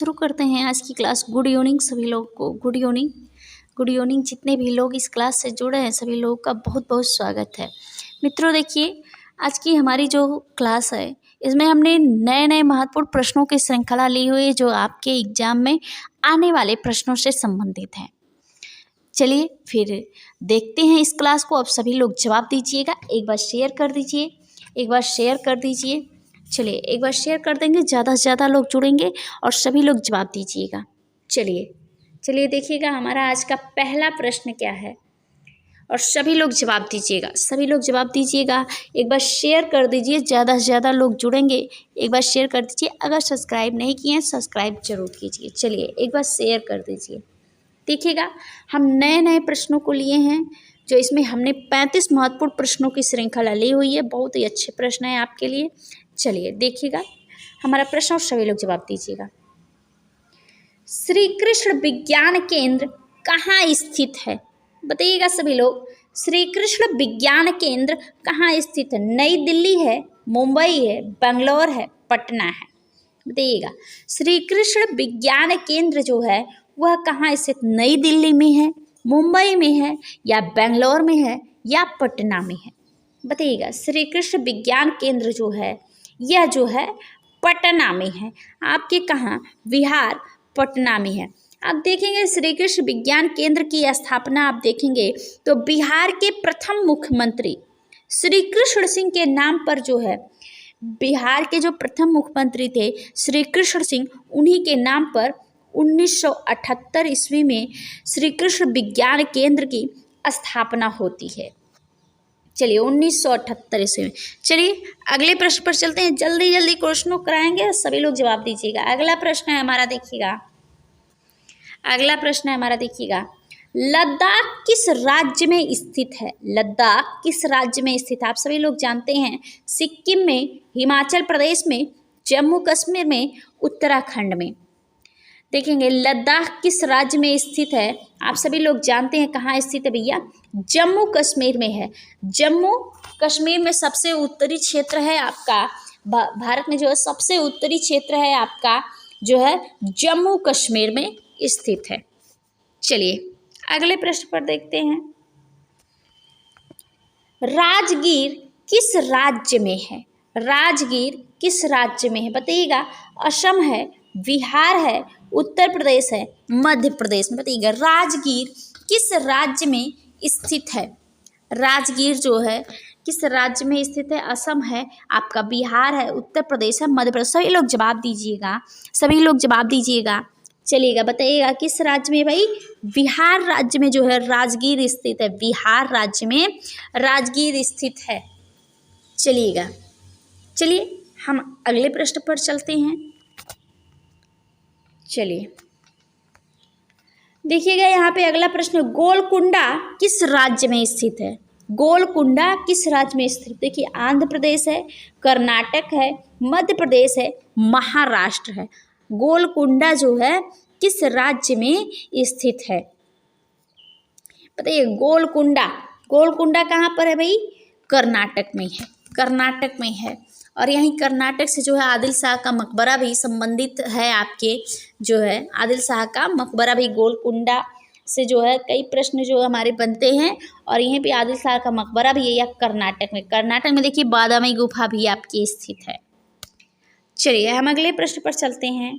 शुरू करते हैं आज की क्लास। गुड इवनिंग सभी लोग को। Good evening, good evening. जितने भी लोग इस क्लास से जुड़े हैं सभी लोगों का बहुत बहुत स्वागत है। मित्रों देखिए, आज की हमारी जो क्लास है इसमें हमने नए नए महत्वपूर्ण प्रश्नों की श्रृंखला ली हुई है जो आपके एग्जाम में आने वाले प्रश्नों से संबंधित है। चलिए फिर देखते हैं इस क्लास को। अब सभी लोग जवाब दीजिएगा, एक बार शेयर कर दीजिए, एक बार शेयर कर दीजिए। चलिए एक बार शेयर कर देंगे, ज़्यादा से ज़्यादा लोग जुड़ेंगे और सभी लोग जवाब दीजिएगा। चलिए देखिएगा हमारा आज का पहला प्रश्न क्या है और सभी लोग जवाब दीजिएगा, सभी लोग जवाब दीजिएगा। एक बार शेयर कर दीजिए, ज़्यादा से ज़्यादा लोग जुड़ेंगे। एक बार शेयर कर दीजिए। अगर सब्सक्राइब नहीं किए हैं सब्सक्राइब जरूर कीजिए। चलिए एक बार शेयर कर दीजिए। देखिएगा हम नए नए प्रश्नों को लिए हैं जो इसमें हमने 35 महत्वपूर्ण प्रश्नों की श्रृंखला ली हुई है। बहुत ही अच्छे प्रश्न है आपके लिए। चलिए देखिएगा हमारा प्रश्न और सभी लोग जवाब दीजिएगा। श्री कृष्ण विज्ञान केंद्र कहाँ स्थित है? बताइएगा सभी लोग। श्री कृष्ण विज्ञान केंद्र कहाँ स्थित है? नई दिल्ली है, मुंबई है, बेंगलोर है, पटना है? बताइएगा श्री कृष्ण विज्ञान केंद्र जो है वह कहाँ स्थित? नई दिल्ली में है, मुंबई में है, या बेंगलोर में है, या पटना में है? बताइएगा श्री कृष्ण विज्ञान केंद्र जो है यह जो है पटना में है। आपके कहाँ? बिहार, पटना में है। आप देखेंगे श्री कृष्ण विज्ञान केंद्र की स्थापना आप देखेंगे तो बिहार के प्रथम मुख्यमंत्री श्री कृष्ण सिंह के नाम पर जो है, बिहार के जो प्रथम मुख्यमंत्री थे श्री कृष्ण सिंह, उन्हीं के नाम पर 1978 ईस्वी में श्री कृष्ण विज्ञान केंद्र की स्थापना होती है। चलिए 1978 ईस्वी में। चलिए अगले प्रश्न पर चलते हैं। जल्दी जल्दी क्वेश्चनों कराएंगे, सभी लोग जवाब दीजिएगा। अगला प्रश्न है हमारा, देखिएगा अगला प्रश्न है हमारा, देखिएगा लद्दाख किस राज्य में स्थित है? लद्दाख किस राज्य में स्थित है? आप सभी लोग जानते हैं सिक्किम में, हिमाचल प्रदेश में, जम्मू कश्मीर में, उत्तराखंड में। देखेंगे लद्दाख किस राज्य में स्थित है? आप सभी लोग जानते हैं कहाँ स्थित है भैया? जम्मू कश्मीर में है। जम्मू कश्मीर में सबसे उत्तरी क्षेत्र है आपका, भारत में जो है सबसे उत्तरी क्षेत्र है आपका जो है जम्मू कश्मीर में स्थित है। चलिए अगले प्रश्न पर देखते हैं। राजगीर किस राज्य में है? राजगीर किस राज्य में है? बताइएगा। असम है, बिहार है, उत्तर प्रदेश है, मध्य प्रदेश में? बताइएगा राजगीर किस राज्य में स्थित है? राजगीर जो है किस राज्य में स्थित है? असम है आपका, बिहार है, उत्तर प्रदेश है, मध्य प्रदेश। सभी लोग जवाब दीजिएगा, सभी लोग जवाब दीजिएगा। चलिएगा बताइएगा किस राज्य में भाई? बिहार राज्य में जो है राजगीर स्थित है। बिहार राज्य में राजगीर स्थित है। चलिएगा, चलिए हम अगले प्रश्न पर चलते हैं। चलिए देखिएगा यहाँ पे अगला प्रश्न, गोलकुंडा किस राज्य में स्थित है? गोलकुंडा किस राज्य में स्थित? देखिए आंध्र प्रदेश है, कर्नाटक है, मध्य प्रदेश है, महाराष्ट्र है। गोलकुंडा जो है किस राज्य में स्थित है? बताइए। गोलकुंडा, गोलकुंडा कहाँ पर है भाई? कर्नाटक में है, कर्नाटक में है। और यहीं कर्नाटक से जो है आदिल शाह का मकबरा भी संबंधित है आपके, जो है आदिल शाह का मकबरा भी गोलकुंडा से जो है कई प्रश्न जो हमारे बनते हैं। और यहीं पे आदिल शाह का मकबरा भी है, या कर्नाटक में। कर्नाटक में देखिए बादामी गुफा भी आपकी स्थित है। चलिए हम अगले प्रश्न पर चलते हैं।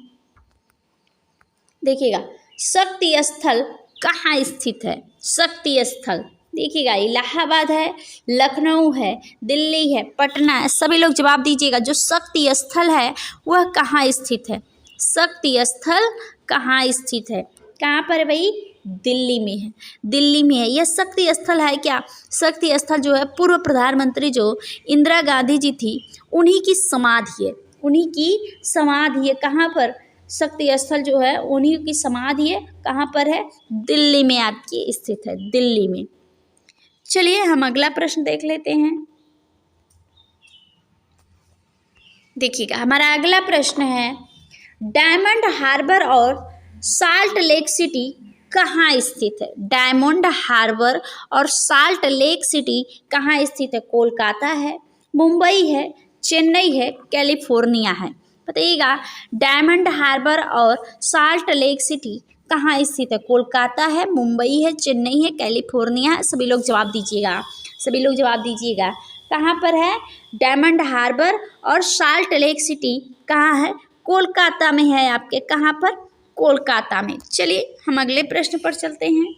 देखिएगा शक्ति स्थल कहाँ स्थित है? शक्ति स्थल देखिएगा इलाहाबाद है, लखनऊ है, दिल्ली है, पटना है। सभी लोग जवाब दीजिएगा। जो शक्ति स्थल है वह कहाँ स्थित है? शक्ति स्थल कहाँ स्थित है? कहाँ पर है भाई? दिल्ली में है, दिल्ली में है। यह शक्ति स्थल है क्या? शक्ति स्थल जो है पूर्व प्रधानमंत्री जो इंदिरा गांधी जी थी उन्हीं की समाधि है, उन्हीं की समाधि है। कहाँ पर? शक्ति स्थल जो है उन्हीं की समाधि है। कहाँ पर है? दिल्ली में आपकी स्थित है, दिल्ली में। चलिए हम अगला प्रश्न देख लेते हैं। देखिएगा हमारा अगला प्रश्न है, डायमंड हार्बर और साल्ट लेक सिटी कहाँ स्थित है? डायमंड हार्बर और साल्ट लेक सिटी कहाँ स्थित है? कोलकाता है, मुंबई है, चेन्नई है, कैलिफोर्निया है? बताइएगा। डायमंड हार्बर और साल्ट लेक सिटी कहाँ स्थित है? कोलकाता है, मुंबई है, चेन्नई है, कैलिफोर्निया है। सभी लोग जवाब दीजिएगा, सभी लोग जवाब दीजिएगा। कहाँ पर है? डायमंड हार्बर और साल्ट लेक सिटी कहाँ है? कोलकाता में है आपके। कहाँ पर? कोलकाता में। चलिए हम अगले प्रश्न पर चलते हैं।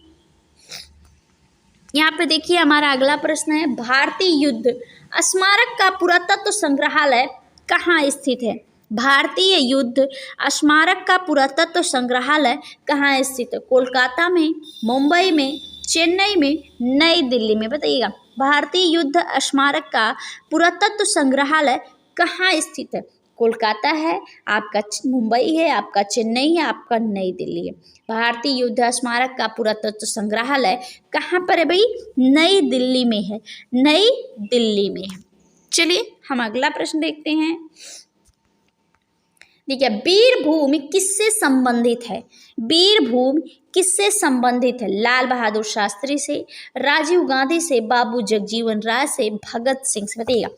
यहाँ पे देखिए हमारा अगला प्रश्न है, भारतीय युद्ध स्मारक का पुरातत्व संग्रहालय कहाँ स्थित है? भारतीय युद्ध स्मारक का पुरातत्व संग्रहालय कहाँ स्थित है? कोलकाता में, मुंबई में, चेन्नई में, नई दिल्ली में। बताइएगा, भारतीय युद्ध स्मारक का पुरातत्व संग्रहालय कहाँ स्थित है? कोलकाता है, आपका मुंबई है, आपका चेन्नई है, आपका नई दिल्ली है। भारतीय युद्ध स्मारक का पुरातत्व संग्रहालय कहाँ पर है भाई? नई दिल्ली में है, नई दिल्ली में है। चलिए हम अगला प्रश्न देखते हैं। देखिए, वीरभूमि किससे संबंधित है? वीरभूमि किससे संबंधित है? लाल बहादुर शास्त्री से, राजीव गांधी से, बाबू जगजीवन राय से, भगत सिंह से। बताइएगा,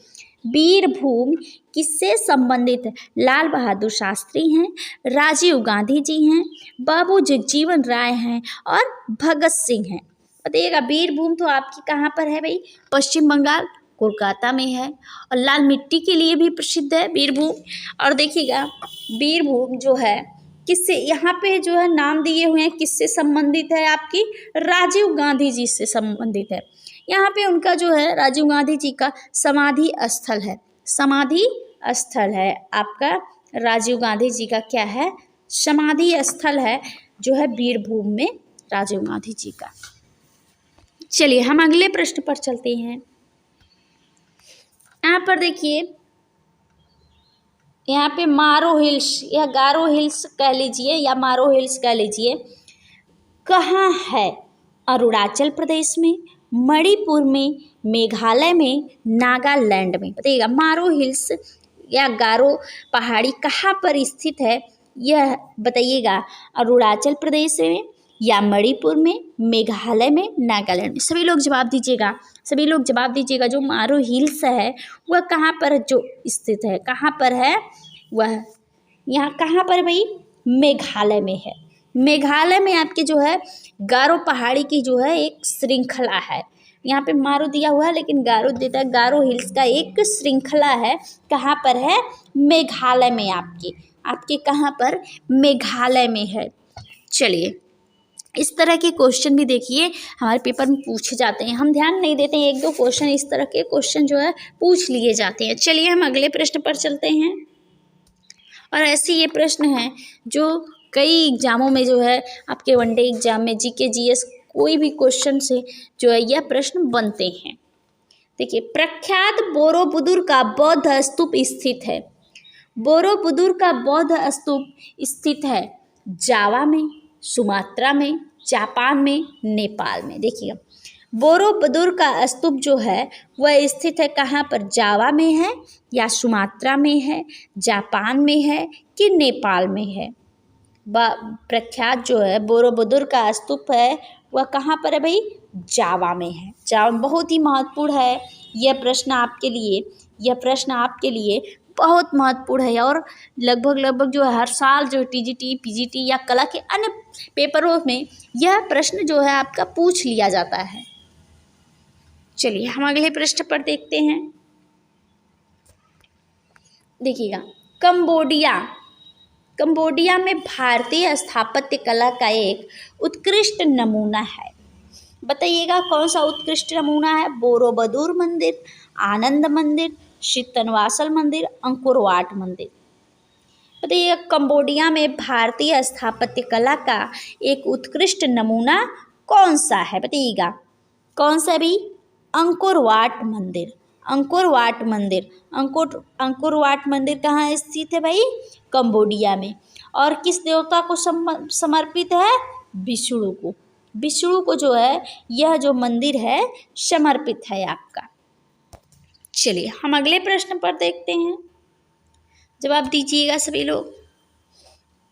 वीरभूमि किससे संबंधित है? लाल बहादुर शास्त्री हैं, राजीव गांधी जी हैं, बाबू जगजीवन राय हैं और भगत सिंह हैं। बताइएगा, वीरभूमि तो आपकी कहाँ पर है भाई? पश्चिम बंगाल, कोलकाता में है। और लाल मिट्टी के लिए भी प्रसिद्ध है वीरभूमि। और देखिएगा, वीरभूमि जो है किससे, यहाँ पे जो है नाम दिए हुए हैं, किससे संबंधित है? आपकी राजीव गांधी जी से संबंधित है। यहाँ पे उनका जो है राजीव गांधी जी का समाधि स्थल है, समाधि स्थल है आपका राजीव गांधी जी का क्या है? समाधि स्थल है जो है वीरभूमि में राजीव गांधी जी का। चलिए हम अगले प्रश्न पर चलते हैं। यहाँ पर देखिए, यहाँ पे मारो हिल्स या गारो हिल्स कह लीजिए या मारो हिल्स कह लीजिए, कहाँ है? अरुणाचल प्रदेश में, मणिपुर में, मेघालय में, नागालैंड में। बताइएगा, मारो हिल्स या गारो पहाड़ी कहाँ पर स्थित है? यह बताइएगा, अरुणाचल प्रदेश में या मणिपुर में, मेघालय में, नागालैंड में। सभी लोग जवाब दीजिएगा, सभी लोग जवाब दीजिएगा। जो मारो हिल्स है वह कहाँ पर जो स्थित है? कहाँ पर है वह? यहाँ कहाँ पर भाई? मेघालय में है। मेघालय में आपके जो है गारो पहाड़ी की जो है एक श्रृंखला है। यहाँ पे मारो दिया हुआ है लेकिन गारो देता है। गारो हिल्स का एक श्रृंखला है। कहाँ पर है? मेघालय में। आपके कहाँ पर? मेघालय में है। चलिए, इस तरह के क्वेश्चन भी देखिए हमारे पेपर में पूछे जाते हैं। हम ध्यान नहीं देते हैं, एक दो क्वेश्चन इस तरह के क्वेश्चन जो है पूछ लिए जाते हैं। चलिए हम अगले प्रश्न पर चलते हैं। और ऐसे ये प्रश्न हैं जो कई एग्जामों में जो है आपके वनडे एग्जाम में, जीके जीएस कोई भी क्वेश्चन से जो है यह प्रश्न बनते हैं। देखिए, प्रख्यात बोरोबुदुर का बौद्ध स्तूप स्थित है। बोरोबुदुर का बौद्ध स्तूप स्थित है जावा में, सुमात्रा में, जापान में, नेपाल में। देखिए, बोरोबुदुर का स्तूप जो है वह स्थित है कहाँ पर? जावा में है या सुमात्रा में है, जापान में है कि नेपाल में है? प्रख्यात जो है बोरोबुदुर का स्तूप है वह कहाँ पर है भाई? जावा में है। जावा बहुत ही महत्वपूर्ण है यह प्रश्न आपके लिए, यह प्रश्न आपके लिए बहुत महत्वपूर्ण है। और लगभग जो है हर साल जो टीजीटी, पीजीटी या कला के अन्य पेपरों में यह प्रश्न जो है आपका पूछ लिया जाता है। चलिए हम अगले प्रश्न पर देखते हैं। देखिएगा, कंबोडिया में भारतीय स्थापत्य कला का एक उत्कृष्ट नमूना है। बताइएगा, कौन सा उत्कृष्ट नमूना है? बोरोबुदुर मंदिर, आनंद मंदिर, चित्तनवासल मंदिर, अंकोर वाट मंदिर। बताइएगा, कंबोडिया में भारतीय स्थापत्य कला का एक उत्कृष्ट नमूना कौन सा है? बताइएगा, कौन सा भी? अंकोर वाट मंदिर। अंकोर वाट मंदिर, अंकोर वाट मंदिर कहाँ स्थित है भाई? कंबोडिया में। और किस देवता को समर्पित है? विष्णु को। विष्णु को जो है यह जो मंदिर है समर्पित है आपका। चलिए हम अगले प्रश्न पर देखते हैं, जवाब दीजिएगा सभी लोग।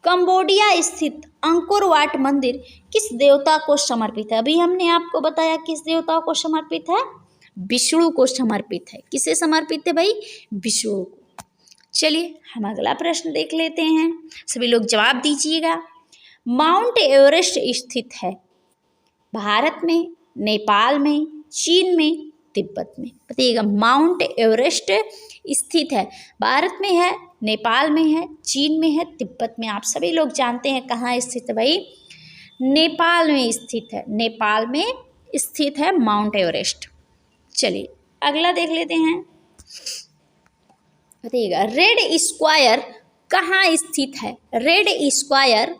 कंबोडिया स्थित अंकोर वाट मंदिर किस देवता को समर्पित है? अभी हमने आपको बताया किस देवता को समर्पित है? विष्णु को समर्पित है। किसे समर्पित है भाई? विष्णु को। चलिए हम अगला प्रश्न देख लेते हैं, सभी लोग जवाब दीजिएगा। माउंट एवरेस्ट स्थित है भारत में, नेपाल में, चीन में, तिब्बत में? बताइएगा। माउंट एवरेस्ट स्थित है भारत में है, नेपाल में है, चीन में है, तिब्बत में। आप सभी लोग जानते हैं कहाँ स्थित है भाई, नेपाल में स्थित है। नेपाल में स्थित है माउंट एवरेस्ट। चलिए अगला देख लेते हैं। बताइएगा रेड स्क्वायर कहाँ स्थित है? रेड स्क्वायर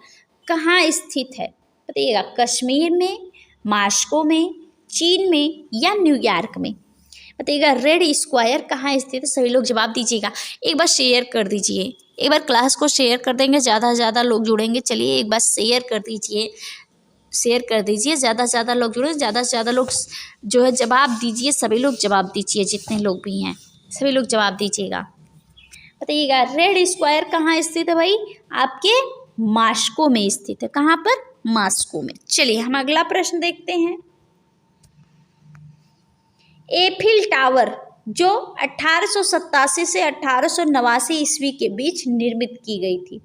कहाँ स्थित है? बताइएगा। कश्मीर में, मॉस्को में, चीन में या न्यूयॉर्क में? बताइएगा रेड स्क्वायर कहाँ स्थित है? सभी लोग जवाब दीजिएगा। एक बार शेयर कर दीजिए, एक बार क्लास को शेयर कर देंगे, ज़्यादा से ज़्यादा लोग जुड़ेंगे। चलिए एक बार शेयर कर दीजिए, शेयर कर दीजिए, ज़्यादा से ज़्यादा लोग जुड़े, ज़्यादा से ज़्यादा लोग जो है जवाब दीजिए। सभी लोग जवाब दीजिए, जितने लोग भी हैं सभी लोग जवाब दीजिएगा। बताइएगा रेड स्क्वायर कहाँ स्थित है भाई? आपके मॉस्को में स्थित है। कहाँ पर? मॉस्को में। चलिए हम अगला प्रश्न देखते हैं। एफिल टावर जो 1887 से 1889 ईस्वी के बीच निर्मित की गई थी,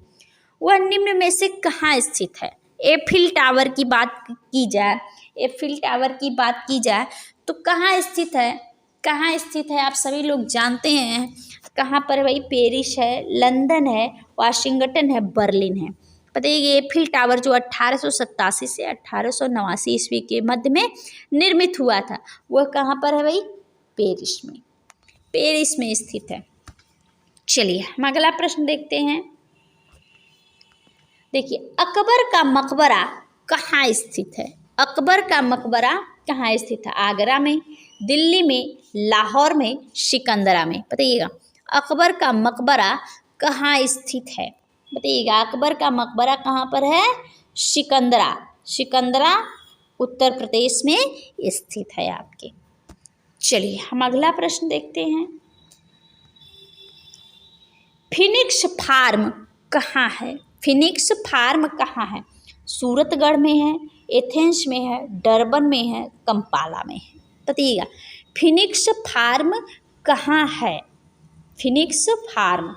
वह निम्न में से कहाँ स्थित है? एफिल टावर की बात की जाए, एफिल टावर की बात की जाए तो कहाँ स्थित है? कहाँ स्थित है? आप सभी लोग जानते हैं कहाँ पर भाई? पेरिस है, लंदन है, वाशिंगटन है, बर्लिन है। बताइए एफिल टावर जो 1887 से 1889 ईस्वी के मध्य में निर्मित हुआ था, वह कहाँ पर है भाई? पेरिस में। पेरिस में स्थित है। चलिए हम अगला प्रश्न देखते हैं। देखिए अकबर का मकबरा कहाँ स्थित है? अकबर का मकबरा कहाँ स्थित है? आगरा में, दिल्ली में, लाहौर में, सिकंदरा में? बताइएगा अकबर का मकबरा कहाँ स्थित है? बताइएगा अकबर का मकबरा कहाँ पर है? सिकंदरा। सिकंदरा उत्तर प्रदेश में स्थित है आपके। चलिए हम अगला प्रश्न देखते हैं। फिनिक्स फार्म कहाँ है? फिनिक्स फार्म कहाँ है? सूरतगढ़ में है, एथेंस में है, डरबन में है, कंपाला में है? बताइएगा फिनिक्स फार्म कहाँ है? फिनिक्स फार्म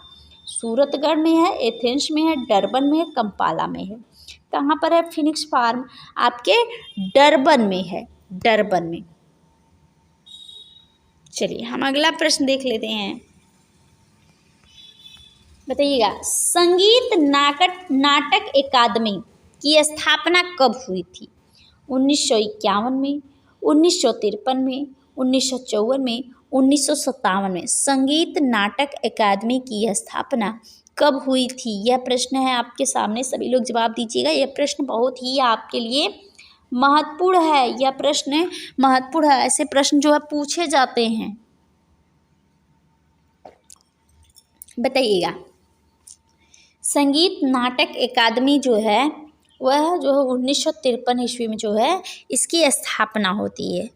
सूरतगढ़ में है, एथेंस में है, डरबन में है, कंपाला में है? कहाँ पर है फिनिक्स फार्म? आपके डरबन में है, डरबन में। चलिए हम अगला प्रश्न देख लेते हैं। बताइएगा संगीत नाटक अकादमी की स्थापना कब हुई थी? 1951 में, 1953 में, 1954 में, 1957 में? संगीत नाटक अकादमी की स्थापना कब हुई थी? यह प्रश्न है आपके सामने, सभी लोग जवाब दीजिएगा। यह प्रश्न बहुत ही आपके लिए महत्वपूर्ण है। यह प्रश्न महत्वपूर्ण है, ऐसे प्रश्न जो है पूछे जाते हैं। बताइएगा संगीत नाटक अकादमी जो है वह जो 1953 ईस्वी में जो है इसकी स्थापना होती है।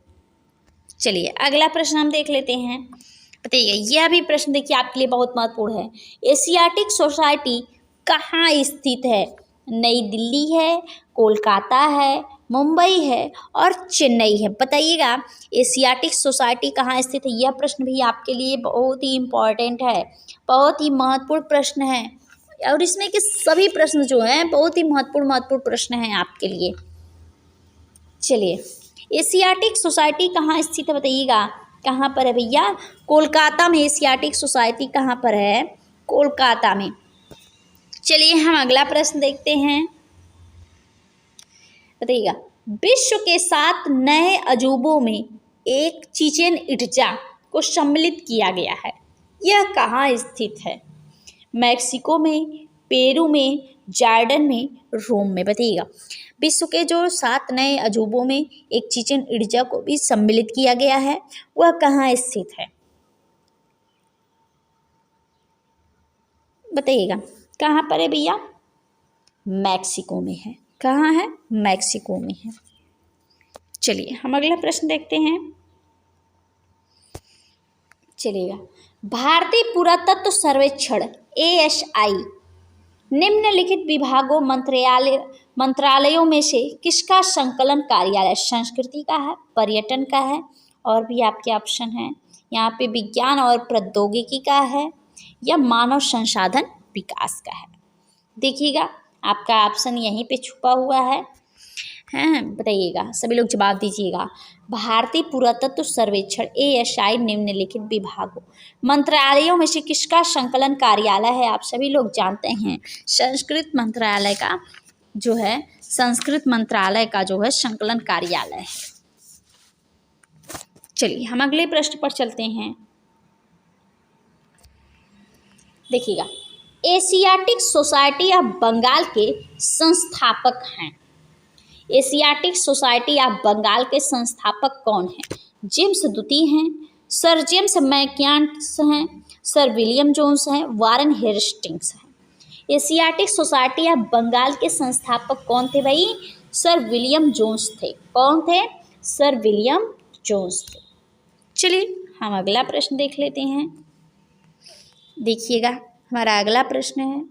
चलिए अगला प्रश्न हम देख लेते हैं। बताइए यह भी प्रश्न देखिए आपके लिए बहुत महत्वपूर्ण है। एशियाटिक सोसाइटी कहाँ स्थित है? नई दिल्ली है, कोलकाता है, मुंबई है और चेन्नई है? बताइएगा एशियाटिक सोसाइटी कहाँ स्थित है? यह प्रश्न भी आपके लिए बहुत ही इम्पॉर्टेंट है, बहुत ही महत्वपूर्ण प्रश्न है। और इसमें के सभी प्रश्न जो हैं बहुत ही महत्वपूर्ण प्रश्न हैं आपके लिए। चलिए एशियाटिक सोसाइटी कहाँ स्थित है? बताइएगा कहाँ पर है भैया? कोलकाता में। एशियाटिक सोसाइटी कहाँ पर है? कोलकाता में। चलिए हम अगला प्रश्न देखते हैं। बताइएगा विश्व के 7 नए अजूबों में एक चिचेन इट्जा को सम्मिलित किया गया है, यह कहाँ स्थित है? मैक्सिको में, पेरू में, जॉर्डन में, रोम में? बताइएगा विश्व के जो 7 नए अजूबों में एक चिचेन इट्जा को भी सम्मिलित किया गया है, वह कहाँ स्थित है? बताइएगा कहाँ पर है भैया? मैक्सिको में है। कहाँ है? मैक्सिको में है। चलिए हम अगला प्रश्न देखते हैं। चलिएगा भारतीय पुरातत्व सर्वेक्षण ASI निम्नलिखित विभागों मंत्रालयों में से किसका संकलन कार्यालय? संस्कृति का है, पर्यटन का है और भी आपके ऑप्शन हैं यहाँ पे, विज्ञान और प्रौद्योगिकी का है, या मानव संसाधन विकास का है? देखिएगा आपका ऑप्शन यहीं पे छुपा हुआ है, बताइएगा, सभी लोग जवाब दीजिएगा। भारतीय पुरातत्व सर्वेक्षण ASI निम्नलिखित विभागों मंत्रालयों में से किसका संकलन कार्यालय है? आप सभी लोग जानते हैं संस्कृत मंत्रालय का जो है, संस्कृत मंत्रालय का जो है संकलन कार्यालय है। चलिए हम अगले प्रश्न पर चलते हैं। देखिएगा, एशियाटिक सोसाइटी ऑफ बंगाल के संस्थापक हैं। एशियाटिक सोसाइटी ऑफ बंगाल के संस्थापक कौन हैं? जेम्स द्वितीय हैं, सर जेम्स मैक्यान्स हैं, सर विलियम जोन्स हैं, वारन हेस्टिंग्स हैं। एशियाटिक सोसाइटी ऑफ बंगाल के संस्थापक कौन थे भाई? सर विलियम जोन्स थे। कौन थे? सर विलियम जोन्स थे। चलिए हम अगला प्रश्न देख लेते हैं। देखिएगा हमारा अगला प्रश्न है,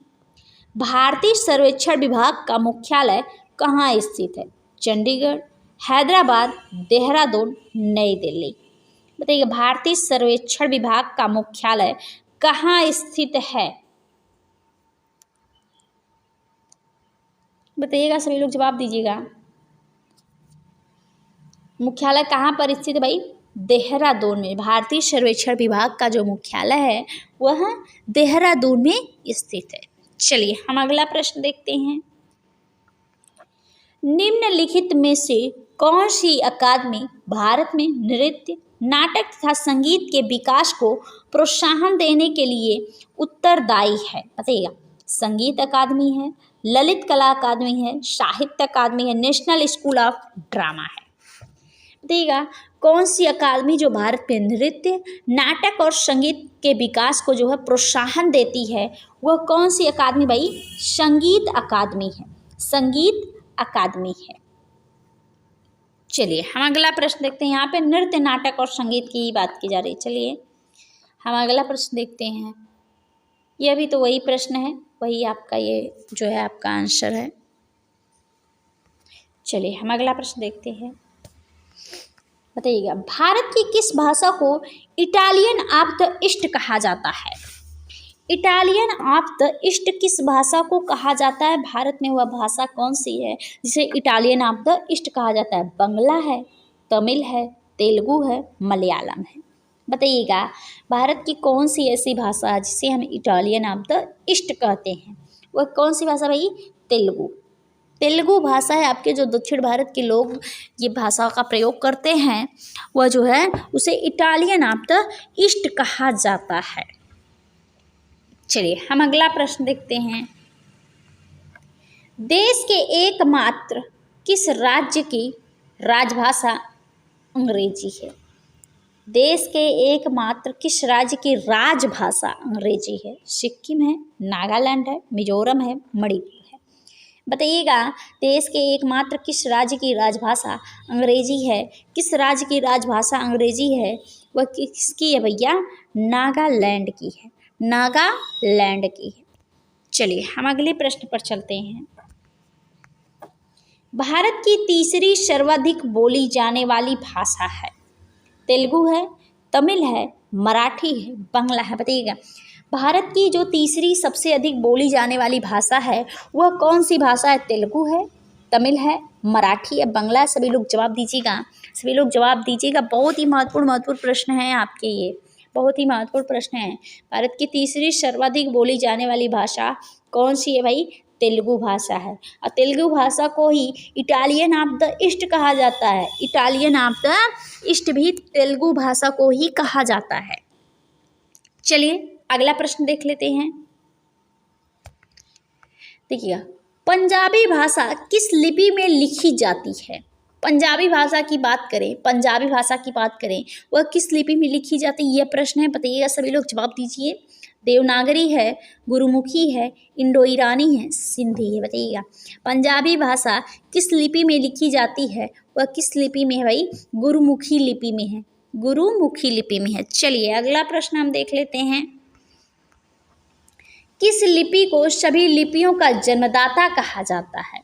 भारतीय सर्वेक्षण विभाग का मुख्यालय कहाँ स्थित है? चंडीगढ़, हैदराबाद, देहरादून, नई दिल्ली। बताइए भारतीय सर्वेक्षण विभाग का मुख्यालय कहाँ स्थित है? बताइएगा, सभी लोग जवाब दीजिएगा। मुख्यालय कहाँ पर स्थित है भाई? देहरादून में। भारतीय सर्वेक्षण विभाग का जो मुख्यालय है वह देहरादून में स्थित है। चलिए हम अगला प्रश्न देखते हैं। निम्नलिखित में से कौन सी अकादमी भारत में नृत्य, नाटक तथा संगीत के विकास को प्रोत्साहन देने के लिए उत्तरदायी है? बताइएगा, संगीत अकादमी है, ललित कला अकादमी है, साहित्य अकादमी है, नेशनल स्कूल ऑफ ड्रामा है। बताइएगा कौन सी अकादमी जो भारत में नृत्य, नाटक और संगीत के विकास को जो है प्रोत्साहन देती है, वह कौन सी अकादमी भाई? संगीत अकादमी है, संगीत अकादमी है। चलिए हम अगला प्रश्न देखते हैं। यहाँ पे नृत्य, नाटक और संगीत की बात की जा रही है। चलिए हम अगला प्रश्न देखते हैं। यह भी तो वही प्रश्न है, वही आपका ये जो है आपका आंसर है। चलिए हम अगला प्रश्न देखते हैं। बताइएगा, भारत की किस भाषा को इटालियन ऑफ द ईस्ट कहा जाता है? इटालियन ऑफ द ईस्ट किस भाषा को कहा जाता है? भारत में वह भाषा कौन सी है जिसे इटालियन ऑफ द ईस्ट कहा जाता है? बंगला है, तमिल है, तेलुगु है, मलयालम है। बताइएगा भारत की कौन सी ऐसी भाषा है जिसे हम इटालियन ऑफ द ईस्ट कहते हैं? वह कौन सी भाषा भाई? तेलुगु। तेलुगु भाषा है। आपके जो दक्षिण भारत के लोग ये भाषा का प्रयोग करते हैं वह जो है उसे इटालियन ऑफ द ईस्ट कहा जाता है। चलिए हम अगला प्रश्न देखते हैं। देश के एकमात्र किस राज्य की राजभाषा अंग्रेजी है? देश के एकमात्र किस राज्य की राजभाषा अंग्रेजी है? सिक्किम है, नागालैंड है, मिजोरम है, मणिपुर है। बताइएगा देश के एकमात्र किस राज्य की राजभाषा अंग्रेजी है? किस राज्य की राजभाषा अंग्रेजी है? वह किसकी है भैया? नागालैंड की है, नागालैंड की है। चलिए हम अगले प्रश्न पर चलते हैं। भारत की तीसरी सर्वाधिक बोली जाने वाली भाषा है? तेलुगु है, तमिल है, मराठी है, बांग्ला है। बताइएगा भारत की जो तीसरी सबसे अधिक बोली जाने वाली भाषा है वह कौन सी भाषा है? तेलुगु है, तमिल है, मराठी है, बांग्ला है। सभी लोग जवाब दीजिएगा, सभी लोग जवाब दीजिएगा। बहुत ही महत्वपूर्ण प्रश्न है आपके, ये बहुत ही महत्वपूर्ण प्रश्न है। भारत की तीसरी सर्वाधिक बोली जाने वाली भाषा कौन सी है भाई? तेलुगु भाषा है। और तेलुगु भाषा को ही इटालियन ऑफ द ईस्ट कहा जाता है। इटालियन ऑफ द ईस्ट भी तेलुगु भाषा को ही कहा जाता है। चलिए अगला प्रश्न देख लेते हैं। देखिएगा पंजाबी भाषा किस लिपि में लिखी जाती है? पंजाबी भाषा की बात करें, पंजाबी भाषा की बात करें, वह किस लिपि में लिखी जाती है? यह प्रश्न है। बताइएगा सभी लोग जवाब दीजिए। देवनागरी है, गुरुमुखी है, इंडो ईरानी है, सिंधी है। बताइएगा पंजाबी भाषा किस लिपि में लिखी जाती है? वह किस लिपि में है भाई? गुरुमुखी लिपि में है, गुरुमुखी लिपि में है। चलिए अगला प्रश्न हम देख लेते हैं। किस लिपि को सभी लिपियों का जन्मदाता कहा जाता है?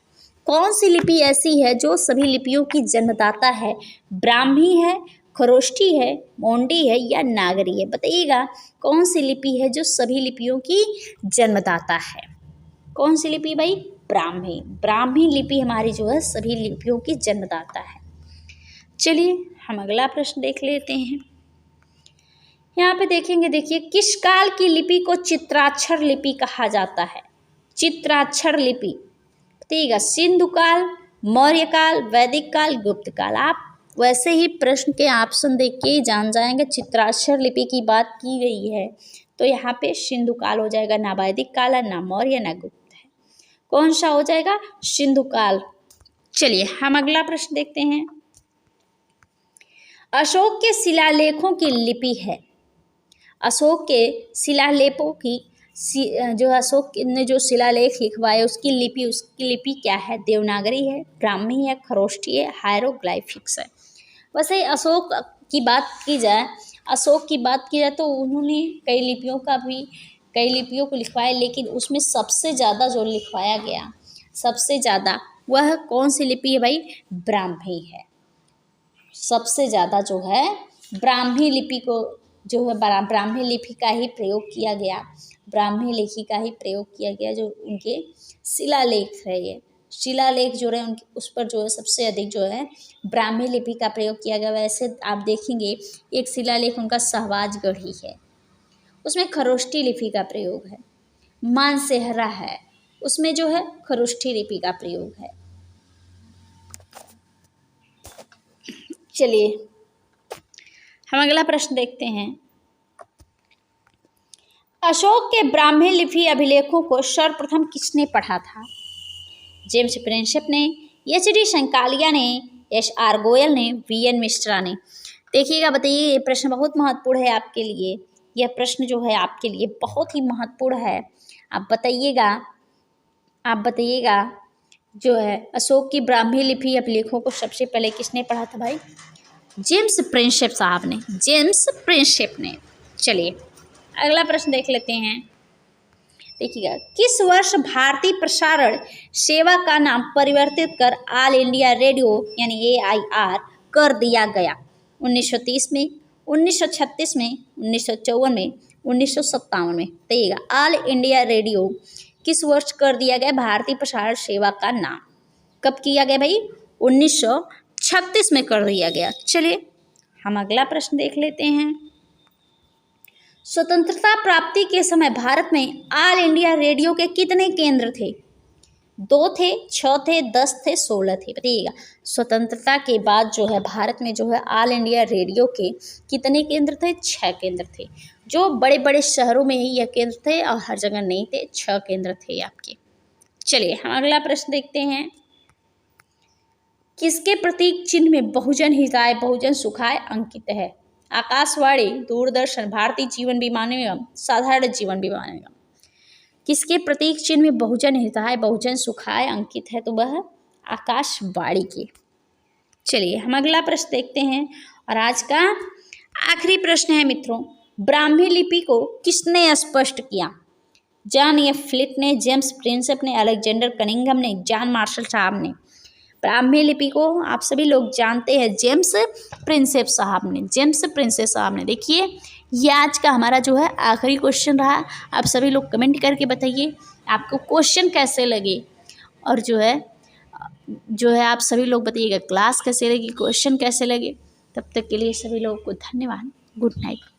कौन सी लिपि ऐसी है जो सभी लिपियों की जन्मदाता है? ब्राह्मी है, खरोष्ठी है, मोंडी है या नागरी है? बताइएगा कौन सी लिपि है जो सभी लिपियों की जन्मदाता है? कौन सी लिपि भाई? ब्राह्मी। ब्राह्मी लिपि हमारी जो है सभी लिपियों की जन्मदाता है। चलिए हम अगला प्रश्न देख लेते हैं। यहाँ पे देखेंगे, देखिए किस काल की लिपि को चित्राक्षर लिपि कहा जाता है? चित्राक्षर लिपि बताइएगा, सिंधु काल, मौर्य काल, वैदिक काल, गुप्त काल। आप वैसे ही प्रश्न के ऑप्शन देख के ही जान जाएंगे चित्राक्षर लिपि की बात की गई है तो यहाँ पे सिंधु काल हो जाएगा, ना वैदिक काल है, ना मौर्य, ना गुप्त है। कौन सा हो जाएगा? सिंधु काल। चलिए हम अगला प्रश्न देखते हैं। अशोक के शिलालेखों की लिपि है। अशोक के शिलालेखों की जो अशोक ने जो शिलालेख लिखवाए उसकी लिपि क्या है? देवनागरी है, ब्राह्मी है, खरोष्ठी है, हायरोग्लाइफिक्स है। वैसे अशोक की बात की जाए तो उन्होंने कई लिपियों को लिखवाया, लेकिन उसमें सबसे ज़्यादा जो लिखवाया गया सबसे ज़्यादा वह कौन सी लिपि है भाई? ब्राह्मी है। सबसे ज़्यादा जो है ब्राह्मी लिपि को जो है ब्राह्मी लिपि का ही प्रयोग किया गया। ब्राह्मी लिपि का ही प्रयोग किया गया। जो उनके शिलालेख है, ये शिलालेख जो रहे उनके उस पर जो है सबसे अधिक जो है ब्राह्मी लिपि का प्रयोग किया गया। वैसे आप देखेंगे एक शिलालेख उनका सहवाजगढ़ी है, उसमें खरोष्ठी लिपि का प्रयोग है। मानसेहरा है, उसमें जो है खरोष्ठी लिपि का प्रयोग है। चलिए हम अगला प्रश्न देखते हैं। अशोक के ब्राह्मी लिपि अभिलेखों को सर्वप्रथम किसने पढ़ा था? जेम्स प्रिंसेप ने, एच.डी. संकालिया ने, एस.आर. गोयल ने, वी.एन. मिश्रा ने। देखिएगा, बताइए ये प्रश्न बहुत महत्वपूर्ण है आपके लिए। यह प्रश्न जो है आपके लिए बहुत ही महत्वपूर्ण है। आप बताइएगा जो है अशोक की ब्राह्मी लिपि अभिलेखों को सबसे पहले किसने पढ़ा था भाई? जेम्स प्रिंसेप साहब ने, जेम्स प्रिंसेप ने। चलिए अगला प्रश्न देख लेते हैं। देखिएगा, किस वर्ष भारतीय प्रसारण सेवा का नाम परिवर्तित कर ऑल इंडिया रेडियो यानी AIR कर दिया गया? 1930 में, 1936 में, 1954 में, 1957 में। बताइएगा ऑल इंडिया रेडियो किस वर्ष कर दिया गया भारतीय प्रसारण सेवा का नाम? कब किया गया भाई? 1936 में कर दिया गया। चलिए हम अगला प्रश्न देख लेते हैं। स्वतंत्रता प्राप्ति के समय भारत में ऑल इंडिया रेडियो के कितने केंद्र थे? 2 थे, 6 थे, 10 थे, 16 थे। बताइएगा स्वतंत्रता के बाद जो है भारत में जो है ऑल इंडिया रेडियो के कितने केंद्र थे? 6 केंद्र थे। जो बड़े बड़े शहरों में ही यह केंद्र थे और हर जगह नहीं थे, 6 केंद्र थे आपके। चलिए हम अगला प्रश्न देखते हैं। किसके प्रतीक चिन्ह में बहुजन हिताय बहुजन सुखाय अंकित है? आकाशवाणी, दूरदर्शन, भारतीय जीवन बीमा निगम, साधारण जीवन बीमा निगम। किसके प्रतीक चिन्ह में बहुजन हिताय बहुजन सुखाय अंकित है? तो वह आकाशवाणी के। चलिए हम अगला प्रश्न देखते हैं और आज का आखिरी प्रश्न है मित्रों, ब्राह्मी लिपि को किसने स्पष्ट किया? जॉन एफ फ्लिट ने, जेम्स प्रिंसेप ने, अलेक्जेंडर कनिंघम ने, जॉन मार्शल साहब ने। ब्राह्मी लिपि को आप सभी लोग जानते हैं जेम्स प्रिंसेप साहब ने, जेम्स प्रिंसेप साहब ने। देखिए ये आज का हमारा जो है आखिरी क्वेश्चन रहा। आप सभी लोग कमेंट करके बताइए आपको क्वेश्चन कैसे लगे और जो है आप सभी लोग बताइएगा क्लास कैसे लगी, क्वेश्चन कैसे लगे। तब तक के लिए सभी लोगों को धन्यवाद। Good night.